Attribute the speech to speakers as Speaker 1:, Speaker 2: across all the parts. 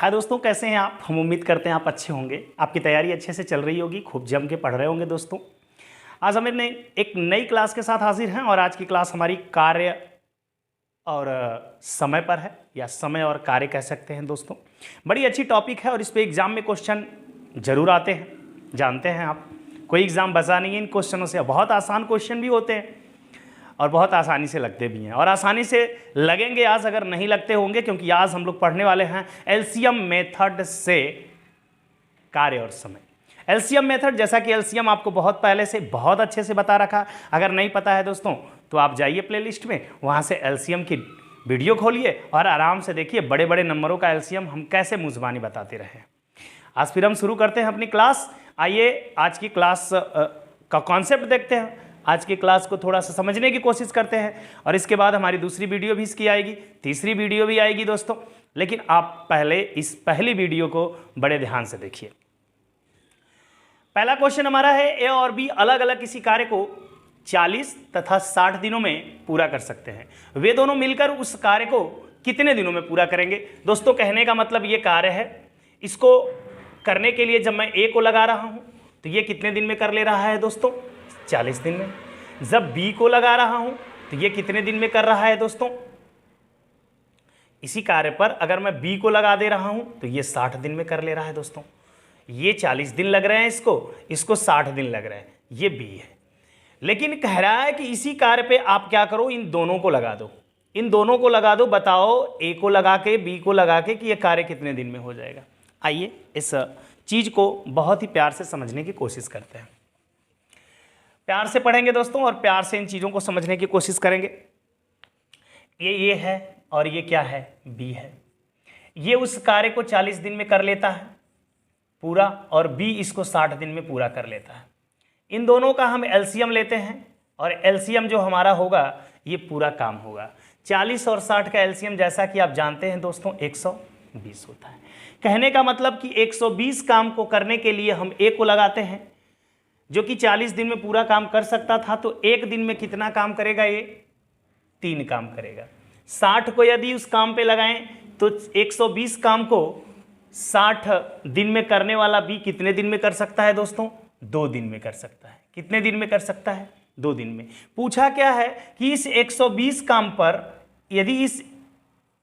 Speaker 1: हाय दोस्तों, कैसे हैं आप। हम उम्मीद करते हैं आप अच्छे होंगे, आपकी तैयारी अच्छे से चल रही होगी, खूब जम के पढ़ रहे होंगे। दोस्तों आज हम एक नई क्लास के साथ हाजिर हैं और आज की क्लास हमारी कार्य और समय पर है, या समय और कार्य कह सकते हैं। दोस्तों बड़ी अच्छी टॉपिक है और इस पे एग्जाम में क्वेश्चन जरूर आते हैं, जानते हैं आप। कोई एग्जाम बचा नहीं है इन क्वेश्चनों से। बहुत आसान क्वेश्चन भी होते हैं और बहुत आसानी से लगते भी हैं, और आसानी से लगेंगे आज अगर नहीं लगते होंगे, क्योंकि आज हम लोग पढ़ने वाले हैं एलसीएम मेथड से कार्य और समय। एलसीएम मेथड, जैसा कि एलसीएम आपको बहुत पहले से बहुत अच्छे से बता रखा। अगर नहीं पता है दोस्तों तो आप जाइए प्लेलिस्ट में, वहाँ से एलसीएम की वीडियो खोलिए और आराम से देखिए बड़े बड़े नंबरों का एलसीएम हम कैसे मुंजबानी बताते रहे। आज फिर हम शुरू करते हैं अपनी क्लास। आइए आज की क्लास का कॉन्सेप्ट देखते हैं, आज की क्लास को थोड़ा सा समझने की कोशिश करते हैं, और इसके बाद हमारी दूसरी वीडियो भी इसकी आएगी, तीसरी वीडियो भी आएगी दोस्तों। लेकिन आप पहले इस पहली वीडियो को बड़े ध्यान से देखिए। पहला क्वेश्चन हमारा है, ए और बी अलग अलग किसी कार्य को 40 तथा 60 दिनों में पूरा कर सकते हैं। वे दोनों मिलकर उस कार्य को कितने दिनों में पूरा करेंगे। दोस्तों कहने का मतलब ये कार्य है, इसको करने के लिए जब मैं ए को लगा रहा हूं तो ये कितने दिन में कर ले रहा है दोस्तों, 40 दिन में। जब बी को लगा रहा हूं तो ये कितने दिन में कर रहा है दोस्तों। इसी कार्य पर अगर मैं बी को लगा दे रहा हूं तो ये 60 दिन में कर ले रहा है दोस्तों। ये 40 दिन लग रहे हैं इसको 60 दिन लग रहे हैं, ये बी है। लेकिन कह रहा है कि इसी कार्य पे आप क्या करो, इन दोनों को लगा दो, इन दोनों को लगा दो। बताओ ए को लगा के बी को लगा के कि ये कार्य कितने दिन में हो जाएगा। आइए इस चीज को बहुत ही प्यार से समझने की कोशिश करते हैं। प्यार से पढ़ेंगे दोस्तों और प्यार से इन चीज़ों को समझने की कोशिश करेंगे। ये है और ये क्या है, बी है। ये उस कार्य को 40 दिन में कर लेता है पूरा, और बी इसको 60 दिन में पूरा कर लेता है। इन दोनों का हम एलसीएम लेते हैं और एलसीएम जो हमारा होगा ये पूरा काम होगा। 40 और 60 का एलसीएम जैसा कि आप जानते हैं दोस्तों 120 होता है। कहने का मतलब कि 120 काम को करने के लिए हम ए को लगाते हैं, जो कि 40 दिन में पूरा काम कर सकता था, तो एक दिन में कितना काम करेगा ये, 3 काम करेगा। 60 को यदि उस काम पे लगाएं तो 120 काम को 60 दिन में करने वाला बी कितने दिन में कर सकता है दोस्तों, 2 दिन में कर सकता है। कितने दिन में कर सकता है, 2 दिन में। पूछा क्या है कि इस 120 काम पर, यदि इस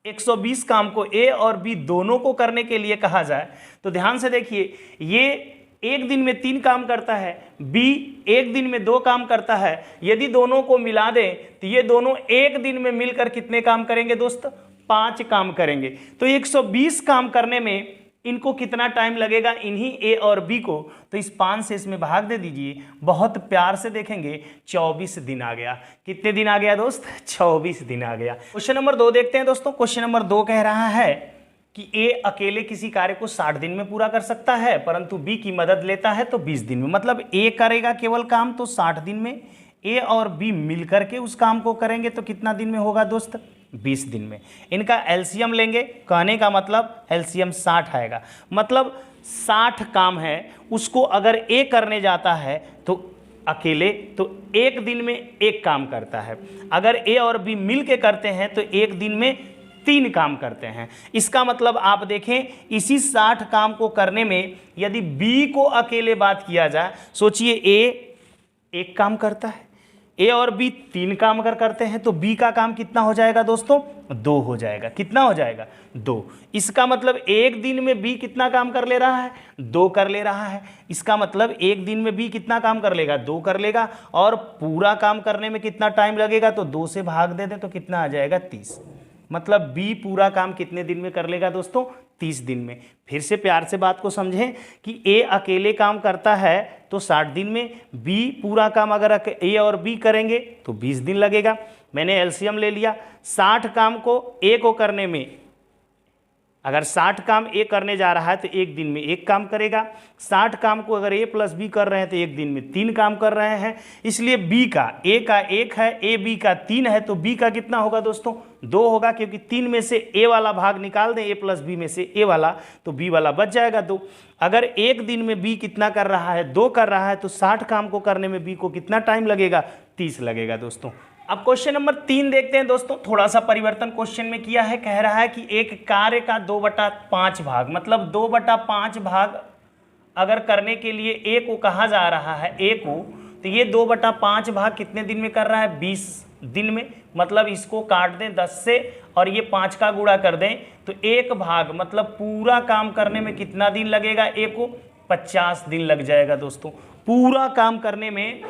Speaker 1: 120 काम को ए और बी दोनों को करने के लिए कहा जाए तो ध्यान से देखिए, ये एक दिन में 3 काम करता है, बी एक दिन में 2 काम करता है। यदि दोनों को मिला दें तो ये दोनों एक दिन में मिलकर कितने काम करेंगे दोस्त, 5 काम करेंगे। तो 120 काम करने में इनको कितना टाइम लगेगा, इन्हीं ए और बी को। तो इस 5 से इसमें भाग दे दीजिए, बहुत प्यार से देखेंगे 24 दिन आ गया। कितने दिन आ गया दोस्त, 24 दिन आ गया। क्वेश्चन नंबर 2 देखते हैं दोस्तों। क्वेश्चन नंबर 2 कह रहा है कि ए अकेले किसी कार्य को 60 दिन में पूरा कर सकता है, परंतु बी की मदद लेता है तो 20 दिन में। मतलब ए करेगा केवल काम तो 60 दिन में, ए और बी मिलकर के उस काम को करेंगे तो कितना दिन में होगा दोस्त, 20 दिन में। इनका एलसीएम लेंगे, कहने का मतलब एलसीएम 60 आएगा। मतलब 60 काम है, उसको अगर ए करने जाता है तो अकेले तो एक दिन में 1 काम करता है। अगर ए और बी मिल के करते हैं तो एक दिन में 3 काम करते हैं। इसका मतलब आप देखें, इसी 60 काम को करने में यदि बी को अकेले बात किया जाए, सोचिए ए 1 काम करता है, ए और बी 3 काम अगर करते हैं तो बी का काम कितना हो जाएगा दोस्तों, 2 हो जाएगा। कितना हो जाएगा, 2। इसका मतलब एक दिन में बी कितना काम कर ले रहा है, 2 कर ले रहा है। इसका मतलब एक दिन में बी कितना काम कर लेगा, 2 कर लेगा। और पूरा काम करने में कितना टाइम लगेगा, तो 2 से भाग दे दें तो कितना आ जाएगा, 30। मतलब बी पूरा काम कितने दिन में कर लेगा दोस्तों, 30 दिन में। फिर से प्यार से बात को समझें कि ए अकेले काम करता है तो 60 दिन में, बी पूरा काम अगर ए और बी करेंगे तो 20 दिन लगेगा। मैंने एलसीएम ले लिया। 60 काम को ए को करने में, अगर 60 काम ए करने जा रहा है तो एक दिन में 1 काम करेगा। 60 काम को अगर ए प्लस बी कर रहे हैं तो एक दिन में 3 काम कर रहे हैं। इसलिए बी का, ए का 1 है, ए बी का 3 है, तो बी का कितना होगा दोस्तों, 2 होगा। क्योंकि 3 में से ए वाला भाग निकाल दें, ए प्लस बी में से ए वाला, तो बी वाला बच जाएगा 2। अगर एक दिन में बी कितना कर रहा है, 2 कर रहा है, तो 60 काम को करने में बी को कितना टाइम लगेगा, 30 लगेगा दोस्तों। अब क्वेश्चन नंबर 3 देखते हैं दोस्तों। थोड़ा सा परिवर्तन क्वेश्चन में किया है। कह रहा है कि एक कार्य का 2/5 भाग, मतलब 2/5 भाग अगर करने के लिए ए को कहा जा रहा है, ए को, तो ये 2/5 भाग कितने दिन में कर रहा है? 20 दिन में। मतलब इसको काट दें 10 से और ये 5 का गुणा कर दें तो एक भाग, मतलब पूरा काम करने में कितना दिन लगेगा? ए को 50 दिन लग जाएगा दोस्तों। पूरा काम करने में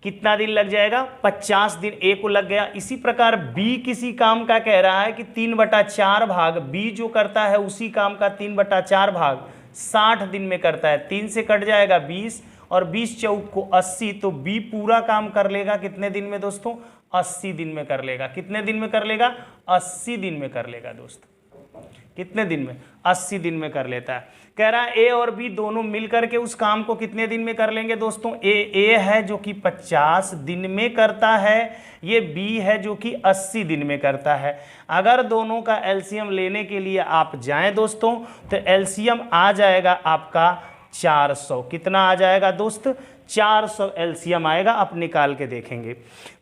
Speaker 1: कितना दिन लग जाएगा? 50 दिन ए को लग गया। इसी प्रकार बी किसी काम का कह रहा है कि 3/4 भाग, बी जो करता है उसी काम का 3/4 भाग 60 दिन में करता है। 3 से कट जाएगा 20 और 20 चौक को 80, तो बी पूरा काम कर लेगा कितने दिन में दोस्तों? 80 दिन में कर लेगा। कितने दिन में कर लेगा? 80 दिन में कर लेगा दोस्तों। कितने दिन में? 80 दिन में कर लेता है। कह रहा है ए और बी दोनों मिलकर के उस काम को कितने दिन में कर लेंगे दोस्तों? ए है जो कि 50 दिन में करता है, ये बी है जो कि 80 दिन में करता है। अगर दोनों का एलसीएम लेने के लिए आप जाएं दोस्तों तो एलसीएम आ जाएगा आपका 400। कितना आ जाएगा दोस्त? 400 एलसीएम आएगा। आप निकाल के देखेंगे।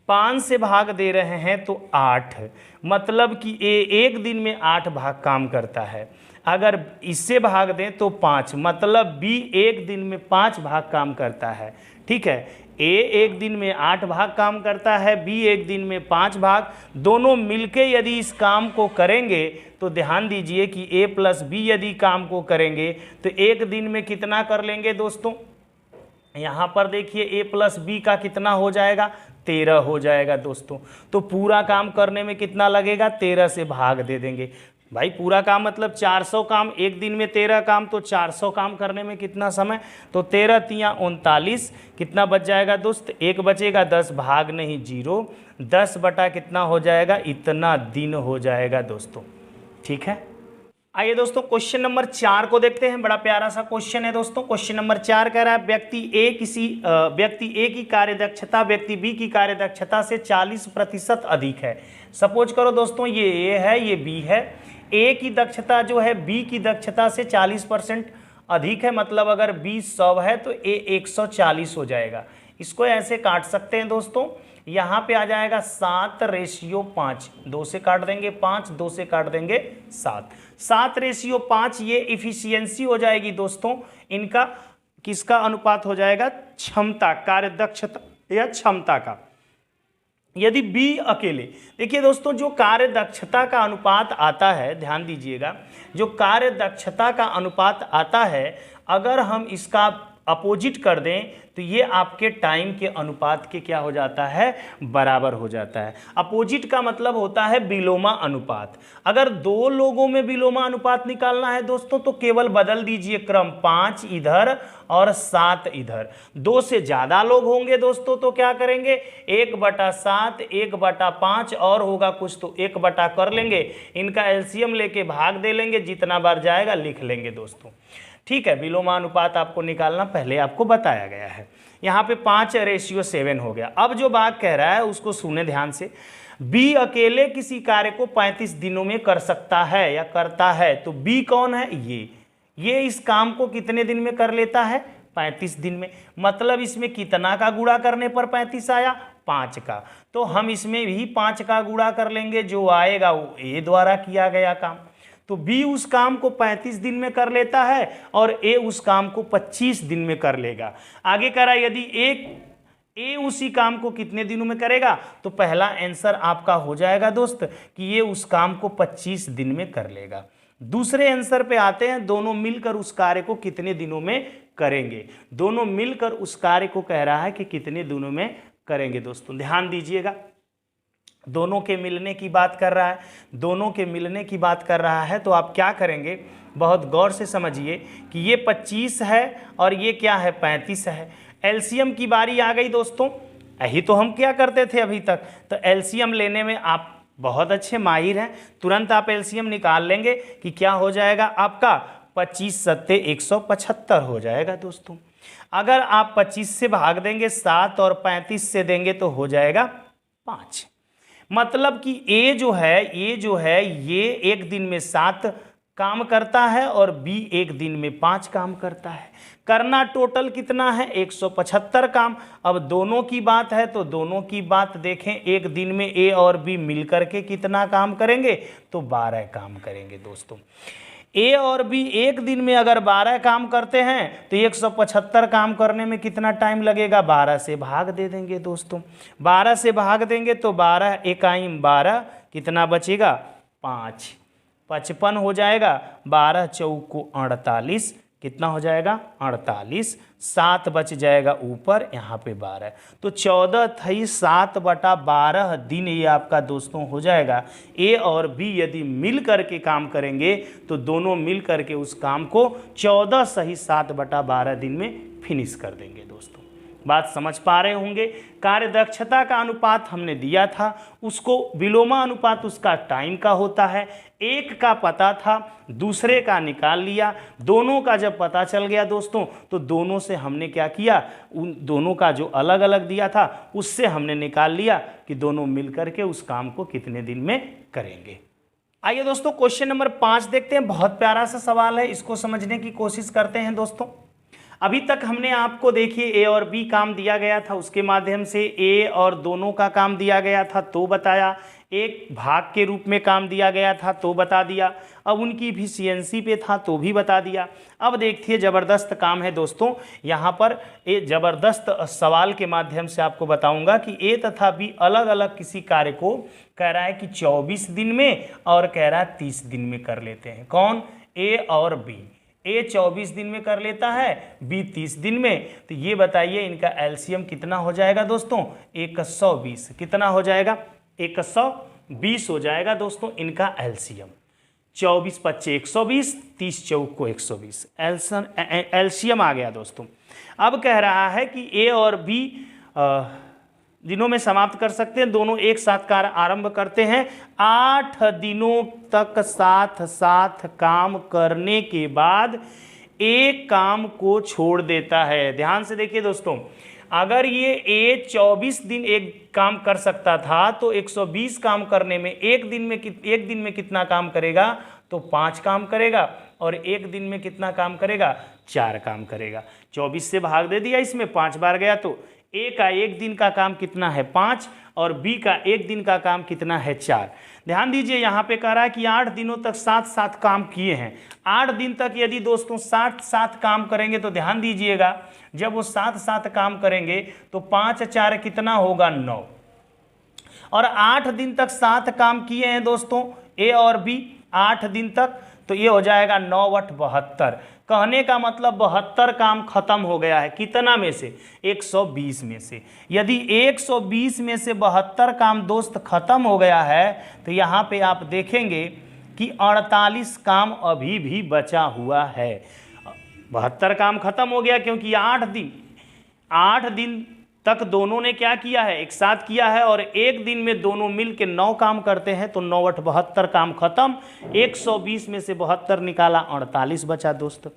Speaker 1: 5 से भाग दे रहे हैं तो 8, मतलब कि ए एक दिन में 8 भाग काम करता है। अगर इससे भाग दें तो 5, मतलब बी एक दिन में 5 भाग काम करता है। ठीक है, ए एक दिन में 8 भाग काम करता है, बी एक दिन में 5 भाग। दोनों मिलके यदि इस काम को करेंगे तो ध्यान दीजिए कि ए प्लस बी यदि काम को करेंगे तो एक दिन में कितना कर लेंगे दोस्तों? यहाँ पर देखिए ए प्लस बी का कितना हो जाएगा? 13 हो जाएगा दोस्तों। तो पूरा काम करने में कितना लगेगा? 13 से भाग दे देंगे। भाई पूरा काम मतलब 400 काम, एक दिन में 13 काम, तो 400 काम करने में कितना समय? तो 13 तियाँ 39, कितना बच जाएगा दोस्त? 1 बचेगा, 10 भाग नहीं 0, 10 बटा कितना हो जाएगा? इतना दिन हो जाएगा दोस्तों। ठीक है, आइए दोस्तों क्वेश्चन नंबर 4 को देखते हैं। बड़ा प्यारा सा क्वेश्चन है दोस्तों। क्वेश्चन नंबर 4 कह रहा है व्यक्ति ए की कार्यदक्षता व्यक्ति बी की कार्यदक्षता से 40% अधिक है। सपोज करो दोस्तों ये ए है, ये बी है। ए की दक्षता जो है बी की दक्षता से 40% अधिक है, मतलब अगर बी 100 है तो ए 140 हो जाएगा। इसको ऐसे काट सकते हैं दोस्तों। यहाँ पे आ जाएगा 7:5, 2 से काट देंगे 5, 2 से काट देंगे 7, 7:5। ये इफिशियंसी हो जाएगी दोस्तों इनका, किसका अनुपात हो जाएगा? क्षमता, कार्यदक्षता या क्षमता का। यदि बी अकेले, देखिए दोस्तों जो कार्य दक्षता का अनुपात आता है, ध्यान दीजिएगा, जो कार्य दक्षता का अनुपात आता है अगर हम इसका अपोजिट कर दें तो ये आपके टाइम के अनुपात के क्या हो जाता है? बराबर हो जाता है। अपोजिट का मतलब होता है विलोमा अनुपात। अगर 2 लोगों में विलोमा अनुपात निकालना है दोस्तों तो केवल बदल दीजिए क्रम, 5 इधर और 7 इधर। 2 से ज़्यादा लोग होंगे दोस्तों तो क्या करेंगे? 1/7, 1/5 और होगा कुछ तो 1 बटा कर लेंगे, इनका एलसीएम लेके भाग दे लेंगे, जितना बार जाएगा लिख लेंगे दोस्तों। ठीक है, विलोमानुपात आपको निकालना पहले आपको बताया गया है। यहाँ पे 5:7 हो गया। अब जो बात कह रहा है उसको सुने ध्यान से। बी अकेले किसी कार्य को 35 दिनों में कर सकता है या करता है, तो बी कौन है? ये इस काम को कितने दिन में कर लेता है? 35 दिन में। मतलब इसमें कितना का गुणा करने पर 35 आया? 5 का। तो हम इसमें भी 5 का गुणा कर लेंगे, जो आएगा वो ए द्वारा किया गया काम। तो बी उस काम को 35 दिन में कर लेता है और ए उस काम को 25 दिन में कर लेगा। आगे करा यदि ए उसी काम को कितने दिनों में करेगा, तो पहला आंसर आपका हो जाएगा दोस्त कि ये उस काम को 25 दिन में कर लेगा। दूसरे आंसर पे आते हैं, दोनों मिलकर उस कार्य को कितने दिनों में करेंगे। दोनों मिलकर उस कार्य को कह रहा है कि कितने दिनों में करेंगे। दोस्तों ध्यान दीजिएगा, दोनों के मिलने की बात कर रहा है, दोनों के मिलने की बात कर रहा है, तो आप क्या करेंगे? बहुत गौर से समझिए कि ये 25 है और ये क्या है? 35 है। एलसीएम की बारी आ गई दोस्तों। यही तो हम क्या करते थे अभी तक, तो एलसीएम लेने में आप बहुत अच्छे माहिर हैं। तुरंत आप एलसीएम निकाल लेंगे कि क्या हो जाएगा आपका? 25 सत्ते 175 हो जाएगा दोस्तों। अगर आप 25 से भाग देंगे 7 और 35 से देंगे तो हो जाएगा 5। मतलब कि ये जो है ये एक दिन में 7 काम करता है और बी एक दिन में 5 काम करता है। करना टोटल कितना है? 175 काम। अब दोनों की बात है तो दोनों की बात देखें, एक दिन में ए और बी मिलकर के कितना काम करेंगे? तो 12 काम करेंगे दोस्तों। ए और बी एक दिन में अगर 12 काम करते हैं तो 175 काम करने में कितना टाइम लगेगा? 12 से भाग दे देंगे दोस्तों। 12 से भाग देंगे तो 12 इकाई 12 कितना बचेगा? 5, 55 हो जाएगा। 12 चौको 48 कितना हो जाएगा? 48। 7 बच जाएगा ऊपर, यहाँ पे 12। तो 14 थी 7/12 दिन ये आपका दोस्तों हो जाएगा। ए और बी यदि मिल करके काम करेंगे तो दोनों मिल करके उस काम को 14 सही 7/12 दिन में फिनिश कर देंगे दोस्तों। बात समझ पा रहे होंगे। कार्य दक्षता का अनुपात हमने दिया था, उसको विलोमा अनुपात उसका टाइम का होता है। एक का पता था, दूसरे का निकाल लिया। दोनों का जब पता चल गया दोस्तों तो दोनों से हमने क्या किया? उन दोनों का जो अलग अलग दिया था उससे हमने निकाल लिया कि दोनों मिलकर के उस काम को कितने दिन में करेंगे। आइए दोस्तों क्वेश्चन नंबर 5 देखते हैं। बहुत प्यारा सा सवाल है, इसको समझने की कोशिश करते हैं दोस्तों। अभी तक हमने आपको देखिए ए और बी काम दिया गया था, उसके माध्यम से ए और दोनों का काम दिया गया था तो बताया, एक भाग के रूप में काम दिया गया था तो बता दिया, अब उनकी इफिशियंसी पे था तो भी बता दिया। अब देखिए ज़बरदस्त काम है दोस्तों, यहाँ पर एक ज़बरदस्त सवाल के माध्यम से आपको बताऊंगा कि ए तथा बी अलग अलग किसी कार्य को कह रहा है कि 24 दिन में और कह रहा है 30 दिन में कर लेते हैं। कौन? ए और बी। ए 24 दिन में कर लेता है, बी 30 दिन में। तो ये बताइए इनका एलसीएम कितना हो जाएगा दोस्तों? 120। कितना हो जाएगा? 120 हो जाएगा दोस्तों इनका एलसीएम। 24 25 120, 30 चौको 120 एलसीएम आ गया दोस्तों। अब कह रहा है कि ए और बी दिनों में समाप्त कर सकते हैं, दोनों एक साथ कार्य आरंभ करते हैं। 8 दिनों तक साथ साथ काम करने के बाद एक काम को छोड़ देता है। ध्यान से देखिए दोस्तों, अगर ये ए 24 दिन एक काम कर सकता था तो 120 काम करने में एक दिन में कितना काम करेगा? तो 5 काम करेगा। और एक दिन में कितना काम करेगा? 4 काम करेगा। 24 से भाग दे दिया, इसमें 5 बार गया तो ए का एक दिन का काम कितना है? 5 और बी का एक दिन का काम कितना है? 4। ध्यान दीजिए यहाँ पे कह रहा है कि 8 दिनों तक साथ साथ काम किए हैं। 8 दिन तक यदि दोस्तों साथ साथ काम करेंगे तो ध्यान दीजिएगा, जब वो साथ साथ काम करेंगे तो 5 4 कितना होगा? 9। और 8 दिन तक साथ काम किए हैं दोस्तों ए और बी 8 दिन तक, तो ये हो जाएगा 9 × 72। कहने का मतलब 72 काम खत्म हो गया है। कितना में से? 120 में से। यदि 120 में से 72 काम दोस्त खत्म हो गया है तो यहाँ पे आप देखेंगे कि 48 काम अभी भी बचा हुआ है। 72 काम खत्म हो गया क्योंकि 8 दिन तक दोनों ने क्या किया है? एक साथ किया है। और एक दिन में दोनों मिल के 9 काम करते हैं तो 9 × 72 काम खत्म। 120 में से 72 निकाला, 48 बचा दोस्त।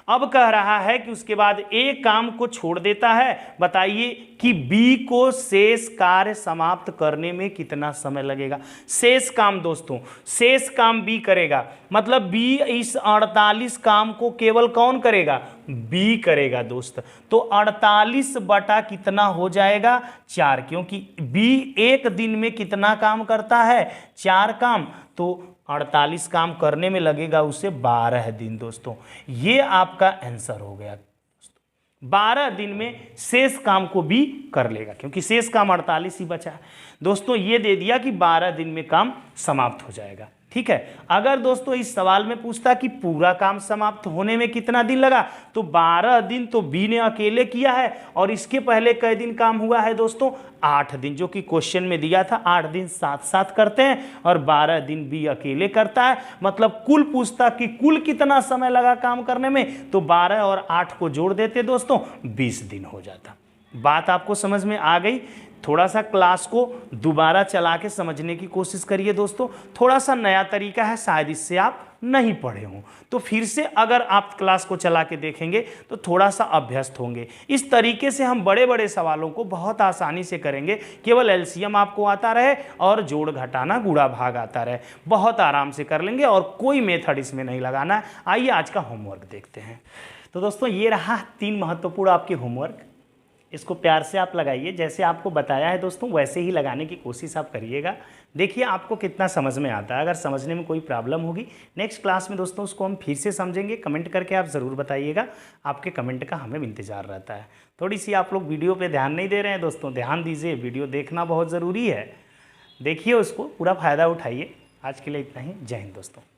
Speaker 1: अब कह रहा है कि उसके बाद ए काम को छोड़ देता है। बताइए कि बी को शेष कार्य समाप्त करने में कितना समय लगेगा? शेष काम दोस्तों, शेष काम बी करेगा, मतलब बी इस 48 काम को केवल कौन करेगा? बी करेगा दोस्त। तो 48 बटा कितना हो जाएगा? 4, क्योंकि बी एक दिन में कितना काम करता है? 4 काम। तो 48 काम करने में लगेगा उसे 12 दिन दोस्तों। ये आपका आंसर हो गया दोस्तों। 12 दिन में शेष काम को भी कर लेगा क्योंकि शेष काम 48 ही बचा है दोस्तों। ये दे दिया कि 12 दिन में काम समाप्त हो जाएगा। ठीक है। अगर दोस्तों इस सवाल में पूछता कि पूरा काम समाप्त होने में कितना दिन लगा, तो 12 दिन तो बी ने अकेले किया है। और इसके पहले कई दिन काम हुआ है दोस्तों? 8 दिन, जो कि क्वेश्चन में दिया था। 8 दिन साथ साथ करते हैं और 12 दिन बी अकेले करता है। मतलब कुल पूछता कि कुल कितना समय लगा काम करने में, तो 12 और 8 को जोड़ देते दोस्तों, 20 दिन हो जाता। बात आपको समझ में आ गई? थोड़ा सा क्लास को दोबारा चला के समझने की कोशिश करिए दोस्तों। थोड़ा सा नया तरीका है, शायद इससे आप नहीं पढ़े हों, तो फिर से अगर आप क्लास को चला के देखेंगे तो थोड़ा सा अभ्यस्त होंगे। इस तरीके से हम बड़े बड़े सवालों को बहुत आसानी से करेंगे। केवल एलसीएम आपको आता रहे और जोड़ घटाना गुणा भाग आता रहे, बहुत आराम से कर लेंगे और कोई मेथड इसमें नहीं लगाना। आइए आज का होमवर्क देखते हैं। तो दोस्तों ये रहा 3 महत्वपूर्ण आपके होमवर्क। इसको प्यार से आप लगाइए, जैसे आपको बताया है दोस्तों वैसे ही लगाने की कोशिश आप करिएगा। देखिए आपको कितना समझ में आता है। अगर समझने में कोई प्रॉब्लम होगी नेक्स्ट क्लास में दोस्तों उसको हम फिर से समझेंगे। कमेंट करके आप ज़रूर बताइएगा, आपके कमेंट का हमें इंतज़ार रहता है। थोड़ी सी आप लोग वीडियो पे ध्यान नहीं दे रहे हैं दोस्तों, ध्यान दीजिए, वीडियो देखना बहुत ज़रूरी है। देखिए उसको पूरा फ़ायदा उठाइए। आज के लिए इतना ही। जय हिंद दोस्तों।